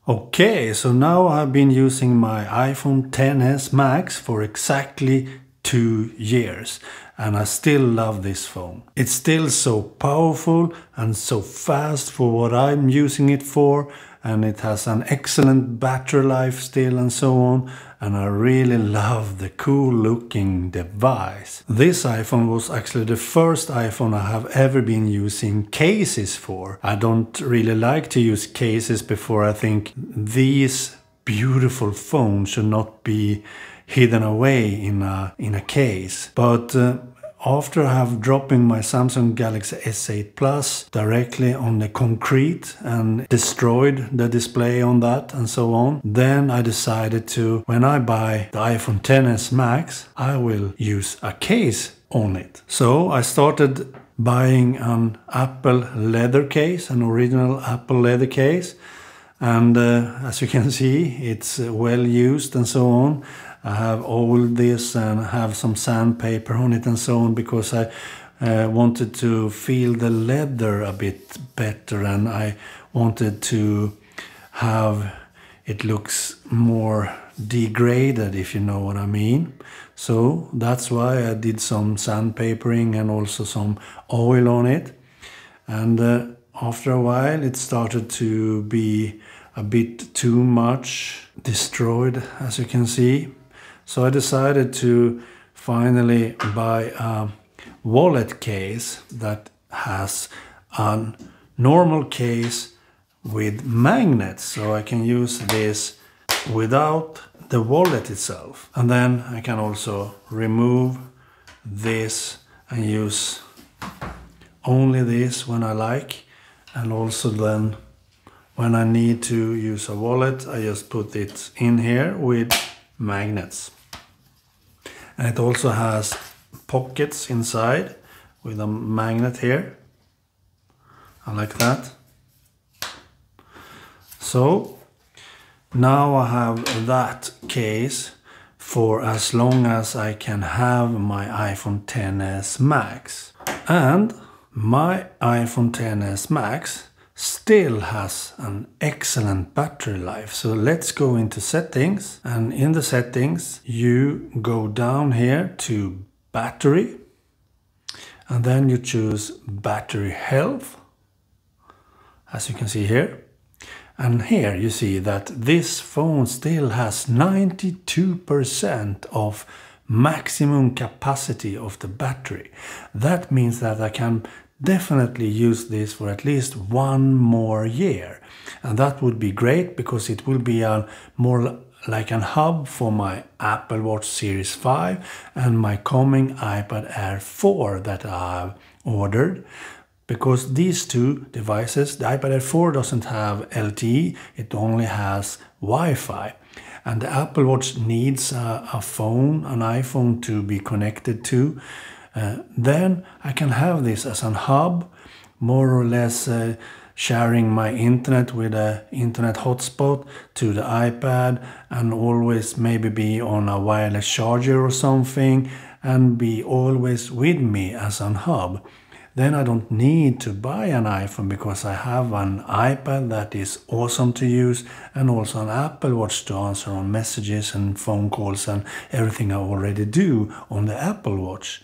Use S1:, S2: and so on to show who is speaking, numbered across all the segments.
S1: Okay, so now I've been using my iPhone XS Max for exactly 2 years and I still love this phone. It's still so powerful and so fast for what I'm using it for, and it has an excellent battery life still and so on, and I really love the cool looking device. This iPhone was actually the first iPhone I have ever been using cases for. I don't really like to use cases before I think these beautiful phones should not be hidden away in a case. But after I have dropping my Samsung Galaxy S8 Plus directly on the concrete and destroyed the display on that and so on, then I decided to, when I buy the iPhone XS Max, I will use a case on it. So I started buying an Apple leather case, an original Apple leather case, and as you can see, it's well used and so on. I have oiled this and have some sandpaper on it and so on because I wanted to feel the leather a bit better, and I wanted to have it looks more degraded, if you know what I mean. So that's why I did some sandpapering and also some oil on it. And after a while it started to be a bit too much destroyed, as you can see. So I decided to finally buy a wallet case that has a normal case with magnets, so I can use this without the wallet itself. And then I can also remove this and use only this when I like, and also then when I need to use a wallet I just put it in here with magnets. And it also has pockets inside with a magnet here. I like that. So now I have that case for as long as I can have my iPhone XS Max. And my iPhone XS Max still has an excellent battery life. So let's go into settings, and in the settings you go down here to battery, and then you choose battery health, as you can see here. And here you see that this phone still has 92% of maximum capacity of the battery. That means that I can definitely use this for at least 1 more year, and that would be great because it will be a more like a hub for my Apple Watch Series 5 and my coming iPad Air 4 that I have ordered. Because these two devices, the iPad Air 4 doesn't have LTE, it only has Wi-Fi. And the Apple Watch needs a phone, an iPhone to be connected to. Then I can have this as a hub, more or less sharing my internet with an internet hotspot to the iPad, and always maybe be on a wireless charger or something, and be always with me as a hub. Then I don't need to buy an iPhone because I have an iPad that is awesome to use, and also an Apple Watch to answer on messages and phone calls and everything I already do on the Apple Watch.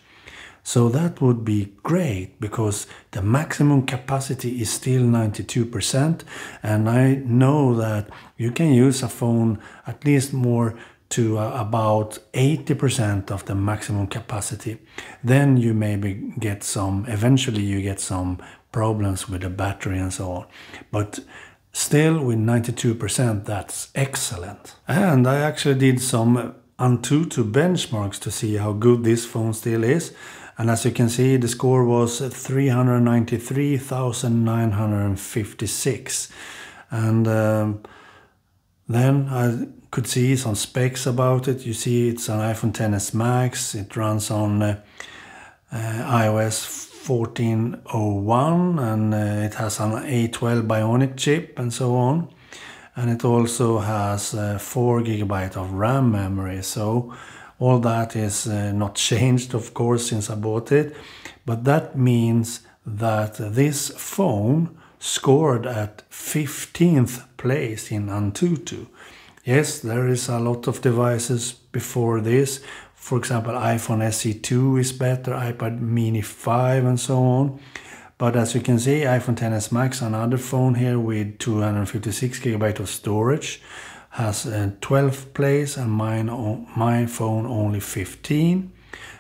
S1: So that would be great because the maximum capacity is still 92%, and I know that you can use a phone at least more to about 80% of the maximum capacity. Then you maybe get eventually you get some problems with the battery and so on. But still with 92%, that's excellent. And I actually did some Antutu benchmarks to see how good this phone still is. And as you can see, the score was 393,956. And then I could see some specs about it. You see it's an iPhone XS Max. It runs on iOS 14.01, and it has an A12 Bionic chip and so on. And it also has 4 GB of RAM memory. So all that is not changed, of course, since I bought it. But that means that this phone scored at 15th place in Antutu. Yes, there is a lot of devices before this. For example, iPhone SE2 is better, iPad Mini 5 and so on. But as you can see, iPhone XS Max, another phone here with 256 GB of storage, has 12th place, and my phone only 15.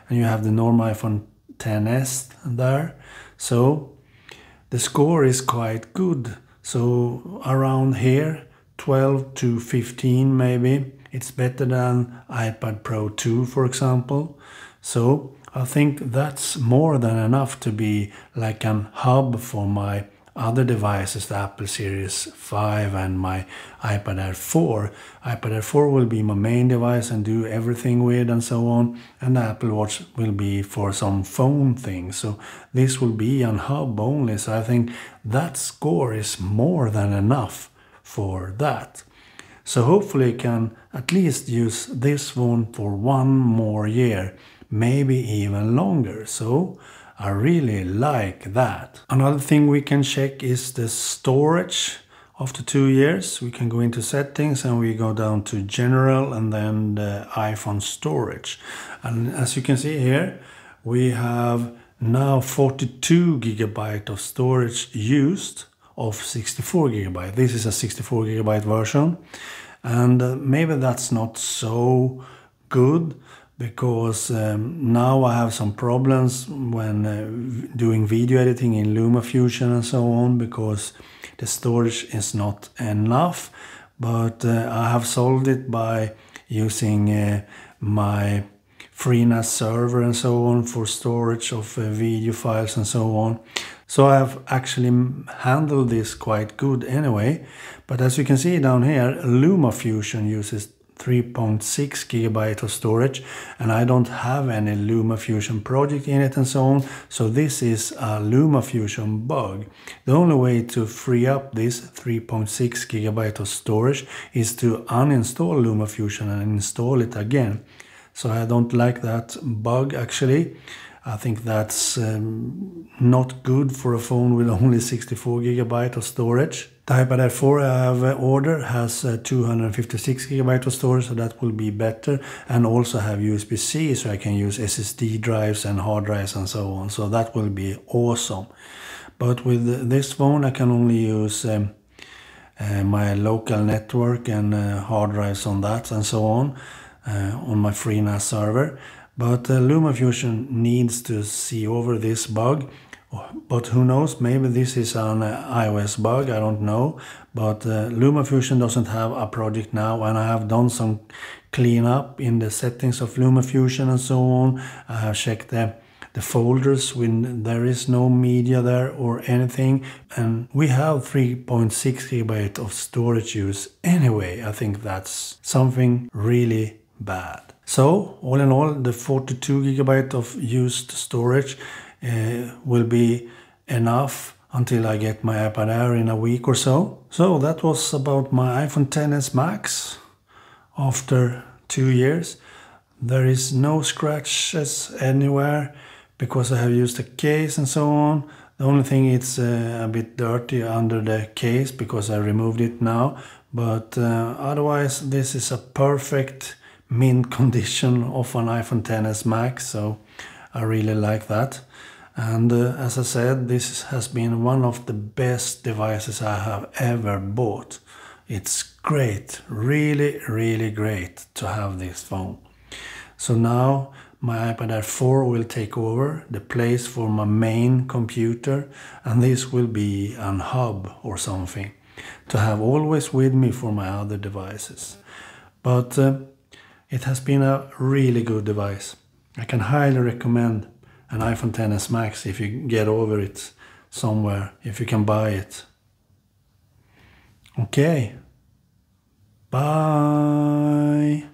S1: And you have the normal iPhone XS there. So the score is quite good. So around here, 12 to 15 maybe. It's better than iPad Pro 2, for example. So I think that's more than enough to be like an hub for my other devices, the Apple Series 5 and my iPad Air 4. iPad Air 4 will be my main device and do everything with and so on, and the Apple Watch will be for some phone things. So this will be an hub only, so I think that score is more than enough for that. So hopefully I can at least use this phone for one more year, maybe even longer. So I really like that. Another thing we can check is the storage. After 2 years, we can go into settings and we go down to general and then the iPhone storage. And as you can see here, we have now 42 GB of storage used of 64 GB. This is a 64 GB version. And maybe that's not so good, because now I have some problems when doing video editing in LumaFusion and so on, because the storage is not enough. But I have solved it by using my FreeNAS server and so on for storage of video files and so on. So I have actually handled this quite good anyway. But as you can see down here, LumaFusion uses 3.6 GB of storage, and I don't have any LumaFusion project in it and so on. So this is a LumaFusion bug. The only way to free up this 3.6 GB of storage is to uninstall LumaFusion and install it again. So I don't like that bug actually. I think that's not good for a phone with only 64 GB of storage. The iPad Air 4 I have ordered has 256 GB of storage, so that will be better. And also have USB-C, so I can use SSD drives and hard drives and so on. So that will be awesome. But with this phone I can only use my local network and hard drives on that and so on my FreeNAS server. But LumaFusion needs to see over this bug. But who knows, maybe this is an iOS bug, I don't know. But LumaFusion doesn't have a project now, and I have done some cleanup in the settings of LumaFusion and so on. I have checked the folders when there is no media there or anything. And we have 3.6 GB of storage use anyway. I think that's something really bad. So all in all, the 42 GB of used storage will be enough until I get my iPad Air in a week or so. So that was about my iPhone XS Max after 2 years. There is no scratches anywhere because I have used the case and so on. The only thing is a bit dirty under the case because I removed it now. But otherwise this is a perfect mint condition of an iPhone XS Max, so I really like that. And as I said, this has been one of the best devices I have ever bought. It's great, really, really great to have this phone. So now my iPad Air 4 will take over the place for my main computer, and this will be an hub or something to have always with me for my other devices. But it has been a really good device. I can highly recommend an iPhone XS Max if you get over it somewhere, if you can buy it. Okay. Bye.